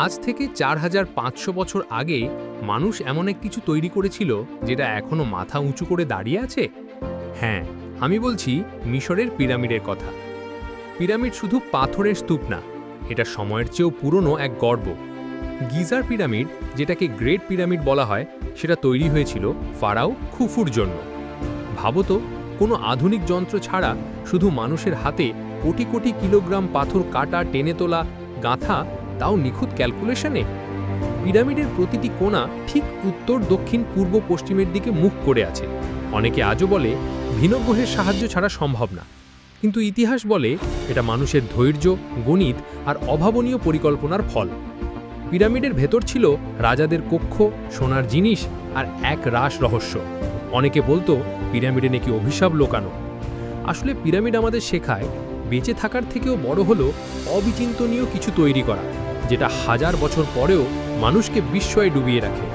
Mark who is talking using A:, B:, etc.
A: আজ থেকে ৪৫০০ বছর আগে মানুষ এমন এক কিছু তৈরি করেছিল যেটা এখনো মাথা উঁচু করে দাঁড়িয়ে আছে। হ্যাঁ, আমি বলছি মিশরের পিরামিডের কথা। পিরামিড শুধু পাথরের স্তূপ না, এটা সময়ের চেয়েও পুরনো এক গর্ব। গিজার পিরামিড, যেটাকে গ্রেট পিরামিড বলা হয়, সেটা তৈরি হয়েছিল ফারাও খুফুর জন্য। ভাবত, কোনো আধুনিক যন্ত্র ছাড়া শুধু মানুষের হাতে কোটি কোটি কিলোগ্রাম পাথর কাটা, টেনে তোলা, গাঁথা, তাও নিখুঁত ক্যালকুলেশনে। পিরামিডের প্রতিটি কোণা ঠিক উত্তর, দক্ষিণ, পূর্ব, পশ্চিমের দিকে মুখ করে আছে। অনেকে আজও বলে ভিন্ন গ্রহের সাহায্য ছাড়া সম্ভব না, কিন্তু ইতিহাস বলে এটা মানুষের ধৈর্য, গণিত আর অভাবনীয় পরিকল্পনার ফল। পিরামিডের ভেতর ছিল রাজাদের কক্ষ, সোনার জিনিস আর এক রাস রহস্য। অনেকে বলতো পিরামিডে নাকি অভিশাপ লোকানো। আসলে পিরামিড আমাদের শেখায় বেঁচে থাকার থেকেও বড় হলো অবিচিন্তনীয় কিছু তৈরি করা, যেটা হাজার বছর পরেও মানুষকে বিস্ময়ে ডুবিয়ে রাখে।